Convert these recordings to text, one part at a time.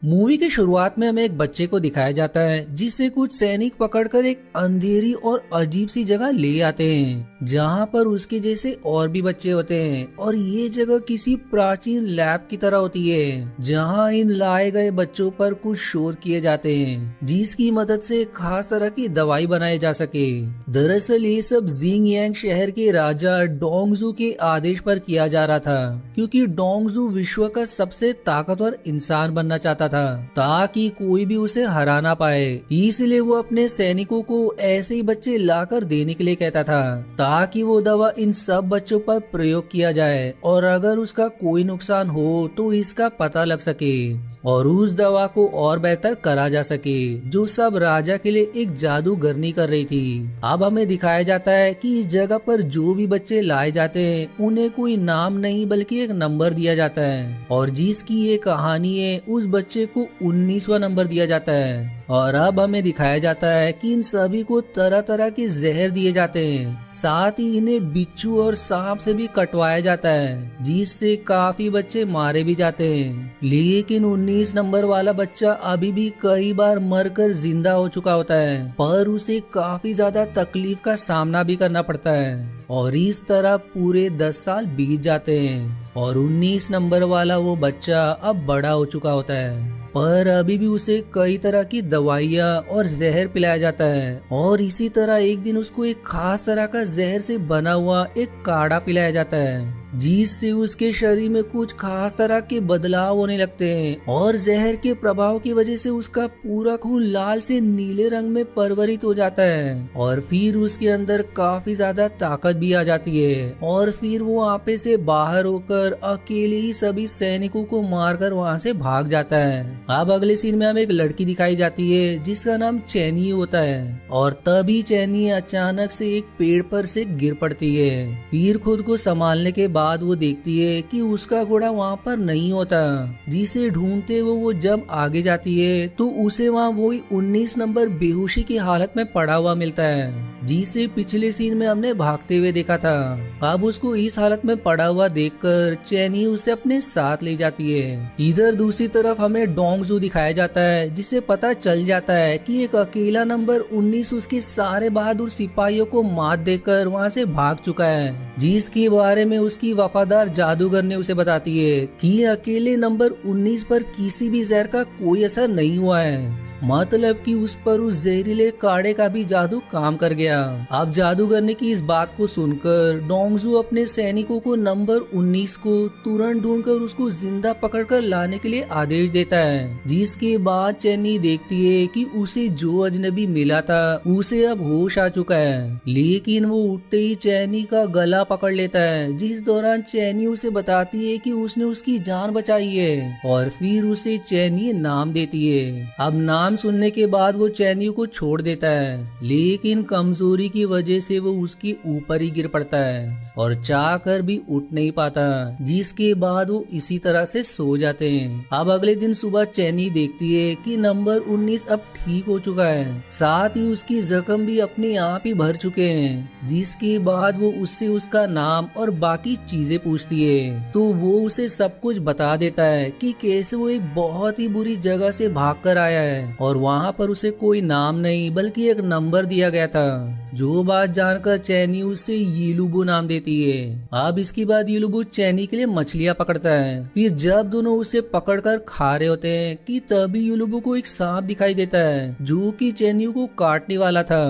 Movie की शुरुआत में हमें एक बच्चे को दिखाया जाता है जिसे कुछ सैनिक पकड़कर एक अंधेरी और अजीब सी जगह ले आते हैं जहां पर उसके जैसे और भी बच्चे होते हैं और ये जगह किसी प्राचीन लैब की तरह होती है जहां इन लाए गए बच्चों पर कुछ शोध किए जाते हैं जिसकी मदद से एक खास तरह की दवाई बनाई जा सके। दरअसल ये सब जिंग यांग शहर के राजा डोंगजू के आदेश पर किया जा रहा था क्योंकि डोंगजू विश्व का सबसे ताकतवर इंसान बनना चाहता था ताकि कोई भी उसे हरा ना पाए। इसलिए वो अपने सैनिकों को ऐसे ही बच्चे लाकर देने के लिए कहता था ताकि वो दवा इन सब बच्चों पर प्रयोग किया जाए और अगर उसका कोई नुकसान हो तो इसका पता लग सके और उस दवा को और बेहतर करा जा सके जो सब राजा के लिए एक जादूगरनी कर रही थी। अब हमें दिखाया जाता है कि इस जगह पर जो भी बच्चे लाए जाते हैं उन्हें कोई नाम नहीं बल्कि एक नंबर दिया जाता है और जिसकी ये कहानी है उस बच्चे को 19वां नंबर दिया जाता है। और अब हमें दिखाया जाता है कि इन सभी को तरह तरह के जहर दिए जाते हैं, साथ ही इन्हें बिच्छू और सांप से भी कटवाया जाता है जिससे काफी बच्चे मारे भी जाते हैं। लेकिन 19 नंबर वाला बच्चा अभी भी कई बार मरकर जिंदा हो चुका होता है पर उसे काफी ज्यादा तकलीफ का सामना भी करना पड़ता है और इस तरह पूरे 10 साल बीत जाते हैं और 19 नंबर वाला वो बच्चा अब बड़ा हो चुका होता है पर अभी भी उसे कई तरह की दवाइयाँ और जहर पिलाया जाता है और इसी तरह एक दिन उसको एक खास तरह का जहर से बना हुआ एक काढ़ा पिलाया जाता है जिससे उसके शरीर में कुछ खास तरह के बदलाव होने लगते हैं और जहर के प्रभाव की वजह से उसका पूरा खून लाल से नीले रंग में परिवर्तित हो जाता है और फिर उसके अंदर काफी ज्यादा ताकत भी आ जाती है और फिर वो आपे से बाहर होकर अकेले ही सभी सैनिकों को मारकर वहाँ से भाग जाता है। अब अगले सीन में हमें एक लड़की दिखाई जाती है जिसका नाम चैनी होता है और तभी चैनी अचानक से एक पेड़ पर से गिर पड़ती है। फिर खुद को संभालने के बाद वो देखती है कि उसका घोड़ा वहाँ पर नहीं होता जिसे ढूंढते वो जब आगे जाती है तो उसे वहाँ वही 19 नंबर बेहोशी की हालत में पड़ा हुआ मिलता है जिसे पिछले सीन में हमने भागते हुए देखा था। अब उसको इस हालत में पड़ा हुआ देखकर चैनी उसे अपने साथ ले जाती है। इधर दूसरी तरफ हमें डोंगजू दिखाया जाता है जिसे पता चल जाता है कि एक अकेला नंबर 19 उसके सारे बहादुर सिपाहियों को मात देकर वहाँ से भाग चुका है जिसके बारे में उसकी वफादार जादूगर ने उसे बताती है कि अकेले नंबर 19 पर किसी भी जहर का कोई असर नहीं हुआ है, मतलब कि उस पर उस जहरीले काढ़े का भी जादू काम कर गया। अब जादूगर की इस बात को सुनकर डोंगजू अपने सैनिकों को नंबर 19 को तुरंत ढूंढकर उसको जिंदा पकड़कर लाने के लिए आदेश देता है जिसके बाद चैनी देखती है कि उसे जो अजनबी मिला था उसे अब होश आ चुका है। लेकिन वो उठते ही चैनी का गला पकड़ लेता है जिस दौरान चैनी उसे बताती है कि उसने उसकी जान बचाई है और फिर उसे चैनी नाम देती है। अब नाम सुनने के बाद वो चैनी को छोड़ देता है लेकिन कमजोरी की वजह से वो उसके ऊपर ही गिर पड़ता है और चाह कर भी उठ नहीं पाता जिसके बाद वो इसी तरह से सो जाते हैं। अब अगले दिन सुबह चैनी देखती है कि नंबर 19 अब ठीक हो चुका है, साथ ही उसकी जख्म भी अपने आप ही भर चुके हैं जिसके बाद वो उससे उसका नाम और बाकी चीजें पूछती है तो वो उसे सब कुछ बता देता है कि कैसे वो एक बहुत ही बुरी जगह से भाग कर आया है और वहाँ पर उसे कोई नाम नहीं बल्कि एक नंबर दिया गया था। जो बात जानकर चैनी उसे येलुबू नाम देती है। अब इसके बाद येलुबू चैनी के लिए मछलियाँ पकड़ता है। फिर जब दोनों उसे पकड़कर खा रहे होते हैं कि तभी येलुबू को एक सांप दिखाई देता है जो कि चैनी को काटने वाला था,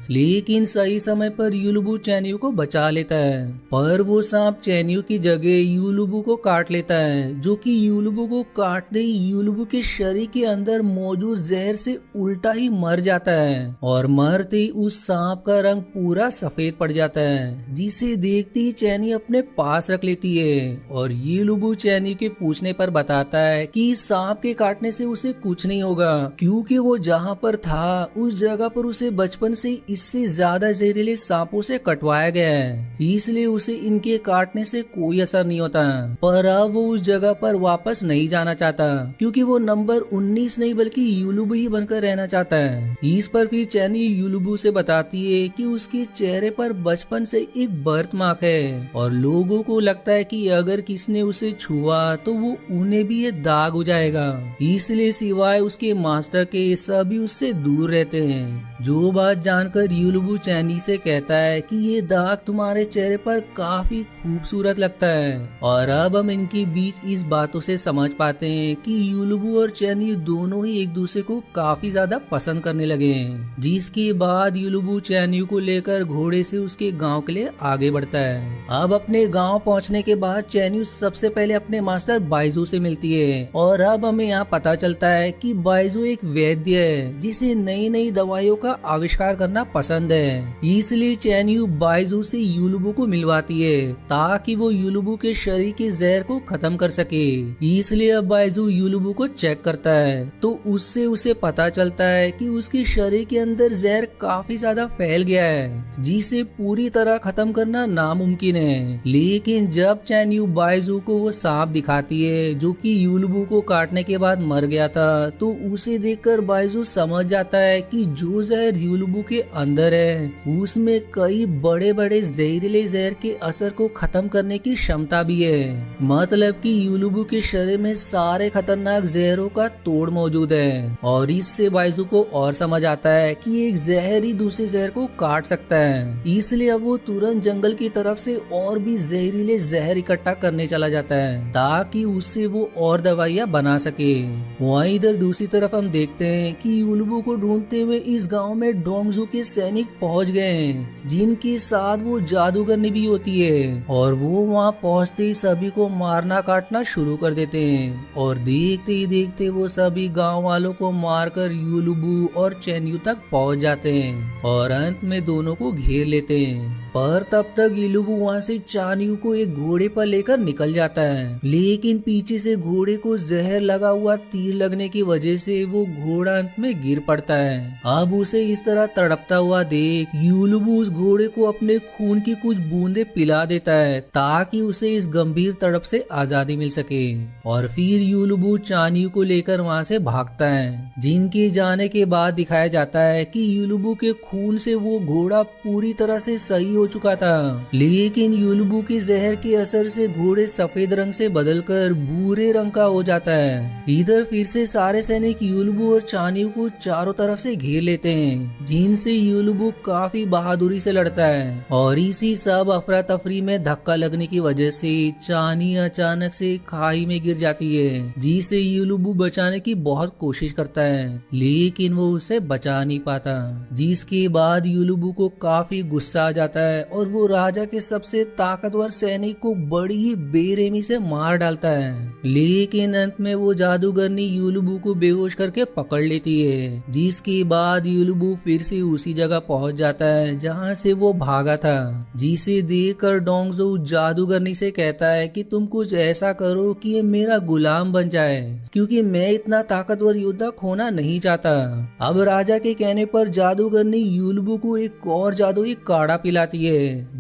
लेकिन सही समय पर येलुबू चैनी को बचा लेता है पर वो सांप चैनी की जगह येलुबू को काट लेता है जो कि येलुबू को काटते ही येलुबू के शरीर के अंदर मौजूद जहर से उल्टा ही मर जाता है और मरते ही उस सांप का रंग पूरा सफेद पड़ जाता है जिसे देखते ही चैनी अपने पास रख लेती है और येलुबू चैनी के पूछने पर बताता है कि इस सांप के काटने से उसे कुछ नहीं होगा क्योंकि वो जहाँ पर था उस जगह पर उसे बचपन से इससे ज्यादा जहरीले सांपों से कटवाया गया है, इसलिए उसे इनके काटने से कोई असर नहीं होता। पर अब वो उस जगह पर वापस नहीं जाना चाहता क्योंकि वो नंबर 19 नहीं बल्कि येलुबू यूलुबु ही बनकर रहना चाहता है। इस पर फिर चैनी यूलुबु से बताती है कि उसके चेहरे पर बचपन से एक बर्थ मार्क है और लोगों को लगता है कि अगर किसने उसे छुआ तो वो उन्हें भी ये दाग हो जाएगा, इसलिए सिवाय उसके मास्टर के सभी उससे दूर रहते हैं। जो बात जानकर यूलुबु चैनी से कहता है कि ये दाग तुम्हारे चेहरे पर काफी खूबसूरत लगता है। और अब हम इनके बीच इस बातों से समझ पाते हैं कि यूलुबु और चैनी दोनों ही एक दूसरे को काफी ज्यादा पसंद करने लगे हैं। जिसके बाद यूलुबु चैनी को लेकर घोड़े से उसके गांव के लिए आगे बढ़ता है। अब अपने गांव पहुंचने के बाद चैनी सबसे पहले अपने मास्टर बाइजू से मिलती है और अब हमें यहाँ पता चलता है कि बाइजू एक वैद्य है जिसे नई नई दवाइयों का आविष्कार करना पसंद है। इसलिए चैन्यू बाइजू से यूलुबु को मिलवाती है ताकि वो यूलुबु के शरीर के जहर को खत्म कर सके। इसलिए अब बाइजू यूलुबु को चेक करता है तो उससे उसे पता चलता है कि उसके शरीर के अंदर जहर काफी ज्यादा फैल गया है जिसे पूरी तरह खत्म करना नामुमकिन है। लेकिन जब चैन्यू बाइजू को वो सांप दिखाती है जो कि यूलुबु को काटने के बाद मर गया था तो उसे देखकर बाइजू समझ जाता है कि जो जहर यूलुबु के अंदर है उसमें कई बड़े बड़े जहरीले जहर के असर को खत्म करने की क्षमता भी है। मतलब कि यूलुबु के शरीर में सारे खतरनाक जहरों का तोड़ मौजूद है और इससे बाइजू को और समझ आता है कि एक जहर ही दूसरे जहर को काट सकता है। इसलिए अब वो तुरंत जंगल की तरफ से और भी जहरीले जहर इकट्ठा करने चला जाता है ताकि उससे वो और दवाइयां बना सके। वहीं इधर दूसरी तरफ हम देखते हैं कि यूलुबु को ढूंढते हुए इस गांव में डोंगजू के सैनिक पहुंच गए हैं जिनके साथ वो जादूगरनी भी होती है और वो वहां पहुंचते ही सभी को मारना काटना शुरू कर देते हैं और देखते ही देखते वो सभी गांव वालों को मारकर यूलुबु और चैन्यू तक पहुंच जाते हैं और अंत में दोनों को घेर लेते हैं। पर तब तक यूलुबु वहाँ से चान्यू को एक घोड़े पर लेकर निकल जाता है, लेकिन पीछे से घोड़े को जहर लगा हुआ तीर लगने की वजह से वो घोड़ा अंत में गिर पड़ता है। अब उसे इस तरह तड़पता हुआ देख यूलुबु उस घोड़े को अपने खून की कुछ बूंदे पिला देता है ताकि उसे इस गंभीर तड़प से आजादी मिल सके और फिर यूलुबु चान्यू को लेकर वहाँ से भागता है। जिनके जाने के बाद दिखाया जाता है कि यूलुबु के खून से वो घोड़ा पूरी तरह से सही हो चुका था, लेकिन यूलुबु के जहर के असर से घोड़े सफेद रंग से बदलकर भूरे रंग का हो जाता है। इधर फिर से सारे सैनिक यूलुबु और चान्यू को चारों तरफ से घेर लेते हैं जिनसे यूलुबु काफी बहादुरी से लड़ता है और इसी सब अफरा तफरी में धक्का लगने की वजह से चानी अचानक से खाई में गिर जाती है जिसे यूलुबु बचाने की बहुत कोशिश करता है लेकिन वो उसे बचा नहीं पाता। जिसके बाद यूलुबु को काफी गुस्सा आ जाता है और वो राजा के सबसे ताकतवर सैनिक को बड़ी ही बेरहमी से मार डालता है, लेकिन अंत में वो जादूगरनी यूलुबु को बेहोश करके पकड़ लेती है। जिसके बाद यूलुबु फिर से उसी जगह पहुंच जाता है जहां से वो भागा था। जिसे देखकर डोंगजू जादूगरनी से कहता है कि तुम कुछ ऐसा करो कि ये मेरा गुलाम बन जाए क्योंकि मैं इतना ताकतवर योद्धा खोना नहीं चाहता। अब राजा के कहने पर जादूगरनी यूलुबु को एक और जादुई काढ़ा पिलाती है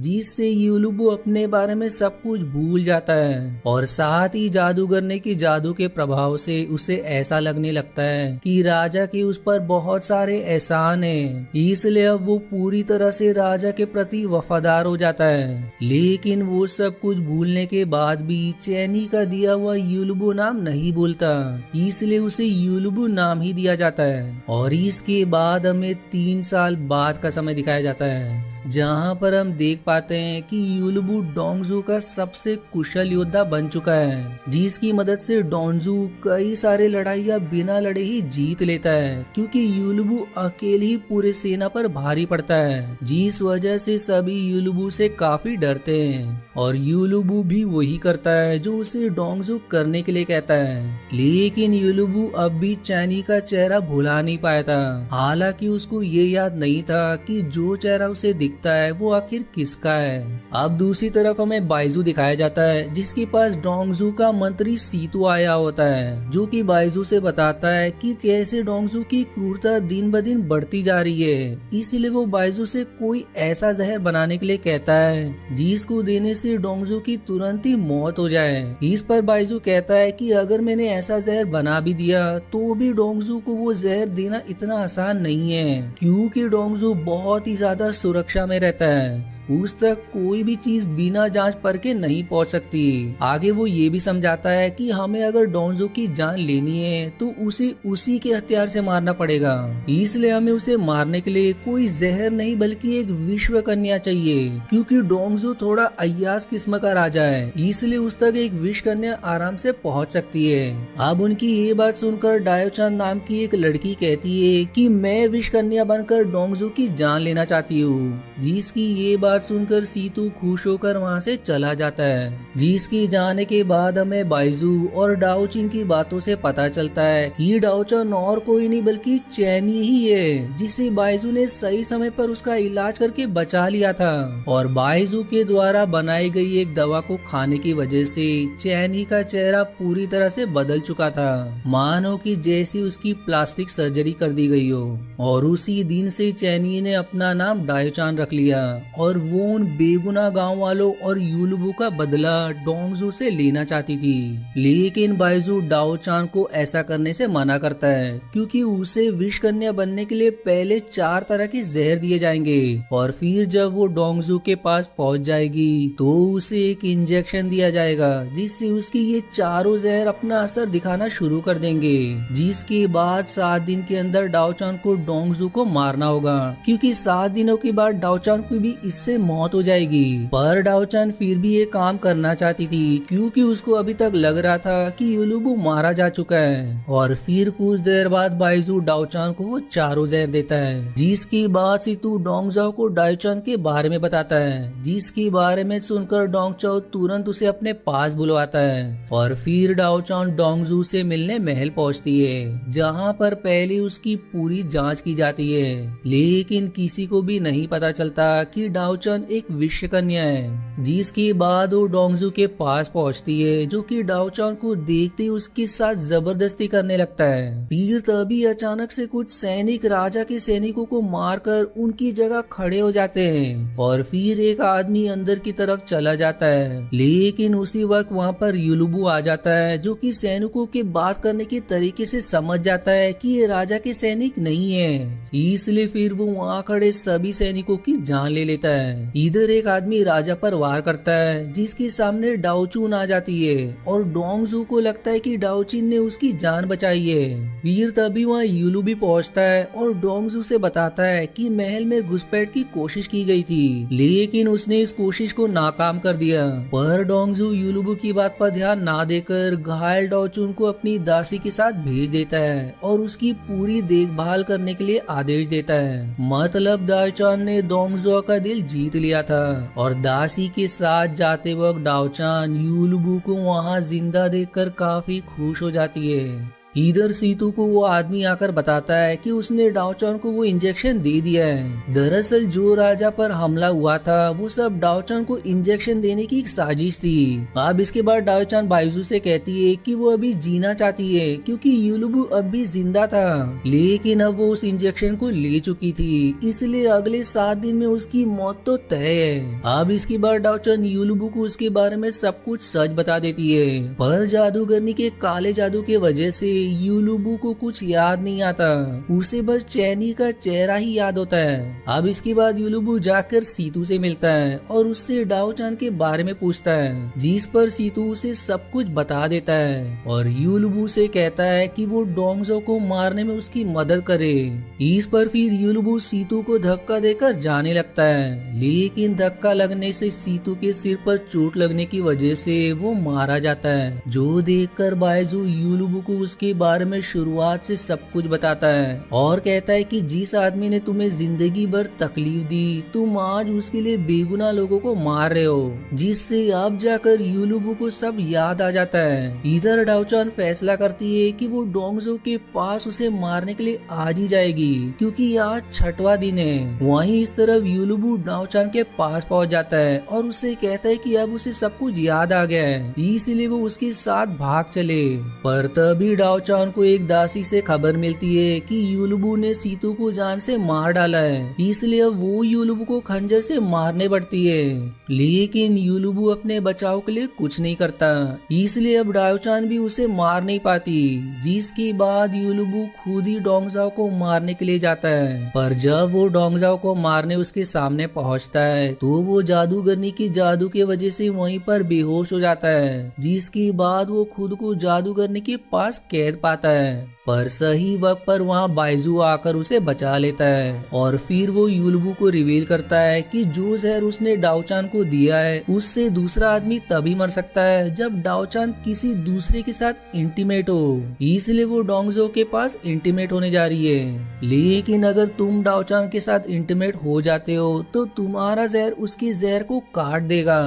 जिससे यूलुबु अपने बारे में सब कुछ भूल जाता है और साथ ही जादूगरनी की जादू के प्रभाव से उसे ऐसा लगने लगता है कि राजा के उस पर बहुत सारे एहसान हैं, इसलिए अब वो पूरी तरह से राजा के प्रति वफादार हो जाता है। लेकिन वो सब कुछ भूलने के बाद भी चैनी का दिया हुआ यूलुबु नाम नहीं भूलता, इसलिए उसे यूलुबु नाम ही दिया जाता है। और इसके बाद हमें 3 साल बाद का समय दिखाया जाता है जहाँ पर हम देख पाते हैं कि यूलुबु डोंगजू का सबसे कुशल योद्धा बन चुका है जिसकी मदद से डोंगजू कई सारे लड़ाइयाँ बिना लड़े ही जीत लेता है क्योंकि यूलुबु अकेले ही पूरे सेना पर भारी पड़ता है, जिस वजह से सभी यूलुबु से काफी डरते हैं और यूलुबु भी वही करता है जो उसे डोंगजू करने के लिए कहता है। लेकिन यूलुबु अब भी चैनी का चेहरा भुला नहीं पाया था, हालांकि उसको ये याद नहीं था कि जो चेहरा उसे देखता है वो आखिर किसका है। अब दूसरी तरफ हमें बाइजू दिखाया जाता है जिसके पास डोंगजू का मंत्री सीतू आया होता है, जो कि बाइजू से बताता है कि कैसे डोंगजू की क्रूरता दिन ब दिन बढ़ती जा रही है। इसीलिए वो बाइजू से कोई ऐसा जहर बनाने के लिए कहता है जिसको देने से डोंगजू की तुरंत ही मौत हो जाए। इस पर बाइजू कहता है कि अगर मैंने ऐसा जहर बना भी दिया तो भी डोंगजू को वो जहर देना इतना आसान नहीं है, क्योंकि डोंगजू बहुत ही ज्यादा सुरक्षा में रहता है। उस तक कोई भी चीज बिना जांच परखे नहीं पहुंच सकती। आगे वो ये भी समझाता है कि हमें अगर डोंगजू की जान लेनी है तो उसे उसी के हथियार से मारना पड़ेगा, इसलिए हमें उसे मारने के लिए कोई जहर नहीं बल्कि एक विश्व कन्या चाहिए, क्योंकि डोंगजू थोड़ा अय्यास किस्म का राजा है, इसलिए उस तक एक विश्व कन्या आराम से पहुंच सकती है। अब उनकी ये बात सुनकर डायोचान नाम की एक लड़की कहती है कि मैं विश्व कन्या बनकर डोंगजू की जान लेना चाहती हूँ, जिसकी ये बात सुनकर सीतू खुश होकर वहाँ से चला जाता है। जिसकी जाने के बाद हमें बाइजू और डाओचिन की बातों से पता चलता है कि डाओचन और कोई नहीं बल्कि चैनी ही है, जिसे बाइजू ने सही समय पर उसका इलाज करके बचा लिया था। और बाइजू के द्वारा बनाई गई एक दवा को खाने की वजह से चैनी का चेहरा पूरी तरह से बदल चुका था, मानो कि जैसी उसकी प्लास्टिक सर्जरी कर दी गई हो। और उसी दिन से चैनी ने अपना नाम डायोचान रख लिया और वो उन बेगुनाह गांव वालों और यूलुबू का बदला डोंगजू से लेना चाहती थी। लेकिन बाइजू डाओचान को ऐसा करने से मना करता है, क्योंकि उसे विष कन्या बनने के लिए पहले 4 तरह के जहर दिए जाएंगे और फिर जब वो डोंगजू के पास पहुंच जाएगी तो उसे एक इंजेक्शन दिया जाएगा जिससे उसकी ये चारों जहर अपना असर दिखाना शुरू कर देंगे। जिसके बाद 7 दिन के अंदर डाओचान को डोंगजू को मारना होगा, क्योंकि 7 दिनों के बाद डाओचान को भी इससे मौत हो जाएगी। पर डाओचान फिर भी ये काम करना चाहती थी, क्योंकि उसको अभी तक लग रहा था कि यूलुबू मारा जा चुका है। और फिर कुछ देर बाद बाइजू डाओचान को वो चारों जहर देता है, जिसकी बाद सीतू डोंगजाओ को डाओचान के बारे में बताता है, जिसके बारे में सुनकर डोंगचाओ तुरंत उसे अपने पास बुलवाता है। और फिर डाओचान डोंगजू से मिलने महल पहुंचती है, जहां पर पहले उसकी पूरी जांच की जाती है। लेकिन किसी को भी नहीं पता चलता कि डाओचान एक विश्व कन्या है। जिसके बाद वो डोंगजू के पास पहुंचती है, जो कि डाओचान को देखते ही उसके साथ जबरदस्ती करने लगता है। फिर तभी अचानक से कुछ सैनिक राजा के सैनिकों को मारकर उनकी जगह खड़े हो जाते हैं और फिर एक आदमी अंदर की तरफ चला जाता है। लेकिन उसी वक्त वहाँ पर यूलुबू आ जाता है, जो कि सैनिकों के बात करने के तरीके से समझ जाता है कि ये राजा के सैनिक नहीं है, इसलिए फिर वो वहाँ खड़े सभी सैनिकों की जान ले लेता है। इधर एक आदमी राजा पर वार करता है, जिसके सामने डाओचून आ जाती है और डोंगजू को लगता है कि डाओचिन ने उसकी जान बचाई है। फिर तभी वहाँ यूलू भी पहुँचता है और डोंगजू से बताता है कि महल में घुसपैठ की कोशिश की गई थी, लेकिन उसने इस कोशिश को नाकाम कर दिया। पर डोंगजू यूलुबू की बात पर ध्यान ना देकर घायल डाओचून को अपनी दासी के साथ भेज देता है और उसकी पूरी देखभाल करने के लिए आदेश देता है। मतलब डाओचान ने डोंगजू का दिल जीत लिया था और दासी के साथ जाते वक्त डाओचान यूलुबू को वहाँ जिंदा देखकर काफी खुश हो जाती है। इधर सीतू को वो आदमी आकर बताता है कि उसने डाओचान को वो इंजेक्शन दे दिया है। दरअसल जो राजा पर हमला हुआ था वो सब डाओचान को इंजेक्शन देने की एक साजिश थी। अब इसके बाद डाओचान बाइजू से कहती है कि वो अभी जीना चाहती है, क्योंकि यूलुबू अब भी जिंदा था, लेकिन अब वो उस इंजेक्शन को ले चुकी थी, इसलिए अगले 7 दिन में उसकी मौत तो तय है। अब इसके बाद डाओचान यूलुबू को उसके बारे में सब कुछ सच बता देती है, पर जादूगरनी के काले जादू के वजह से यूलुबू को कुछ याद नहीं आता, उसे बस चैनी का चेहरा ही याद होता है। अब इसके बाद यूलुबू जाकर सीतू से मिलता है और उससे डाओचान के बारे में पूछता है, जिस पर सीतू उसे सब कुछ बता देता है और यूलुबू से कहता है कि वो डोंगजो को मारने में उसकी मदद करे। इस पर फिर यूलुबू सीतू को धक्का देकर जाने लगता है, लेकिन धक्का लगने से सीतू के सिर पर चोट लगने की वजह से वो मारा जाता है, जो देखकर बाइजू यूलुबू को उसके के बारे में शुरुआत से सब कुछ बताता है और कहता है कि जिस आदमी ने तुम्हें जिंदगी भर तकलीफ दी, तुम आज उसके लिए बेगुनाह लोगों को मार रहे हो, जिससे अब जाकर यूलुबू को सब याद आ जाता है। इधर डाओचान फैसला करती है कि वो डोंगजो के पास उसे मारने के लिए आज ही जाएगी, क्योंकि आज छठवां दिन है। वहीं इस तरफ यूलुबू डाओचान के पास पहुंच जाता है और उसे कहता है कि अब उसे सब कुछ याद आ गया है, इसलिए वो उसके साथ भाग चले। पर तभी डाओचान को एक दासी से खबर मिलती है कि यूलुबू ने सीतू को जान से मार डाला है, इसलिए अब वो यूलुबू को खंजर से मारने पड़ती है। लेकिन यूलुबू अपने बचाव के लिए कुछ नहीं करता, इसलिए अब डाओचान भी उसे मार नहीं पाती, जिसके बाद यूलुबू खुद ही डोंगजाओ को मारने के लिए जाता है। पर जब वो डोंगजाओ को मारने उसके सामने पहुंचता है तो वो जादूगरनी की जादू की वजह से वहीं पर बेहोश हो जाता है, जिसके बाद वो खुद को जादूगरनी के पास कैद पाता है। पर सही वक्त पर वहाँ बाइजू आकर उसे बचा लेता है और फिर वो यूलुबू को रिवील करता है कि जो जहर उसने डाओचान को दिया है उससे दूसरा आदमी तभी मर सकता है जब डाओचान किसी दूसरे के साथ इंटीमेट हो, इसलिए वो डोंगजो के पास इंटीमेट होने जा रही है। लेकिन अगर तुम डाओचान के साथ इंटीमेट हो जाते हो तो तुम्हारा जहर उसके जहर को काट देगा,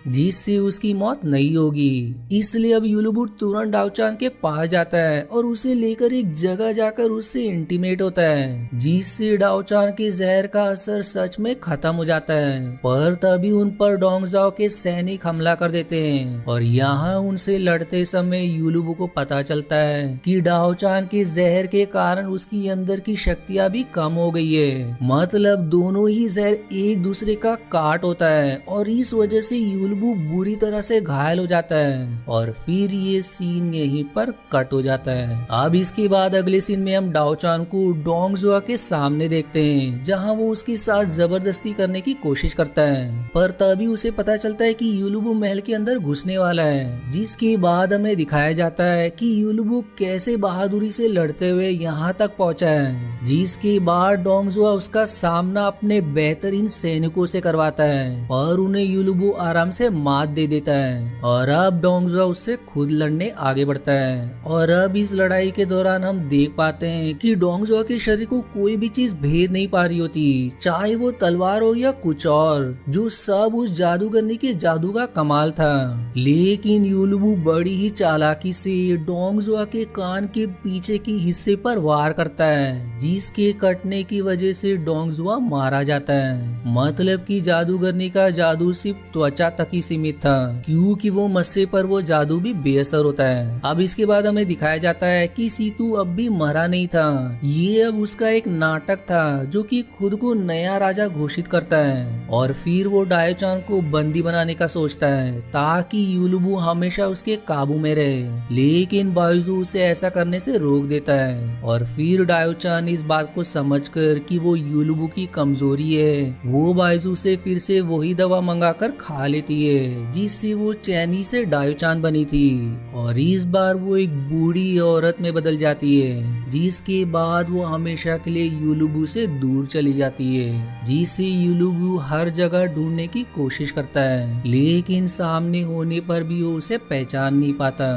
जिससे उसकी मौत नहीं होगी। इसलिए अब यूलुबू तुरंत डाओचान के पास जाता है और उसे लेकर एक जगह जाकर उससे इंटीमेट होता है, जिससे डाओचान के जहर का असर सच में खत्म हो जाता है। पर तभी उन पर डोंगजाओ के सैनिक हमला कर देते हैं और यहाँ उनसे लड़ते समय यूलुबू को पता चलता है कि डाओचान के जहर के कारण उसकी अंदर की शक्तियाँ भी कम हो गई है, मतलब दोनों ही जहर एक दूसरे का काट होता है और इस वजह से यूलुबू बुरी तरह से घायल हो जाता है। और फिर ये सीन यहीं पर कट हो जाता है। अब इसके बाद अगले सीन में हम डाओचान को डोंगजुआ के सामने देखते हैं, जहां वो उसके साथ जबरदस्ती करने की कोशिश करता है। पर तभी उसे पता चलता है कि यूलुबू महल के अंदर घुसने वाला है, जिसके बाद हमें दिखाया जाता है कि यूलुबू कैसे बहादुरी से लड़ते हुए यहाँ तक पहुँचा है, जिसके बाद डोंगजुआ उसका सामना अपने बेहतरीन सैनिकों से करवाता है और उन्हें यूलुबू आराम से मात दे देता है। और अब डोंगजुआ उससे खुद लड़ने आगे बढ़ता है और अब इस लड़ाई के दौरान हम देख पाते हैं कि डोंगजुआ के शरीर को कोई भी चीज भेद नहीं पा रही होती, चाहे वो तलवार हो या कुछ और, जो सब उस जादूगरनी के जादू का कमाल था। लेकिन यूलुबू बड़ी ही चालाकी से डोंगजुआ के कान के पीछे के हिस्से पर वार करता है, जिसके कटने की वजह से डोंगजुआ मारा जाता है। मतलब कि जादूगरनी का जादू सिर्फ त्वचा तक ही सीमित था, क्योंकि वो मस्से पर वो जादू भी बेअसर होता है। अब इसके बाद हमें दिखाया जाता है कि सीतू अब भी मरा नहीं था, ये अब उसका एक नाटक था जो कि खुद को नया राजा घोषित करता है। और फिर वो डायोचान को बंदी बनाने का सोचता है ताकि यूलुबू हमेशा उसके काबू में रहे, लेकिन बाइजू उसे ऐसा करने से रोक देता है। और फिर डायोचान इस बात को समझकर कि वो यूलुबू की कमजोरी है, वो बाइजू से फिर से वही दवा मंगाकर खा लेती है, जिससे वो चैनी से डायोचान बनी थी। और इस बार वो एक बूढ़ी औरत में बदल जाती है, जिसके बाद वो हमेशा के लिए यूलुबू से दूर चली जाती है, जिसे यूलुबू हर जगह ढूंढने की कोशिश करता है, लेकिन सामने होने पर भी वो उसे पहचान नहीं पाता।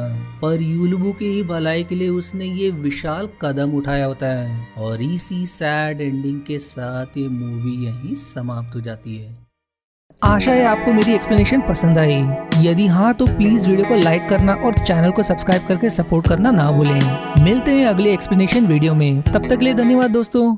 पर यूलुबू की ही भलाई के लिए उसने ये विशाल कदम उठाया होता है। और इसी सैड एंडिंग के साथ ये मूवी यहीं समाप्त हो जाती है। आशा है आपको मेरी एक्सप्लेनेशन पसंद आई। यदि हाँ तो प्लीज वीडियो को लाइक करना और चैनल को सब्सक्राइब करके सपोर्ट करना ना भूलें। मिलते हैं अगले एक्सप्लेनेशन वीडियो में, तब तक के लिए धन्यवाद दोस्तों।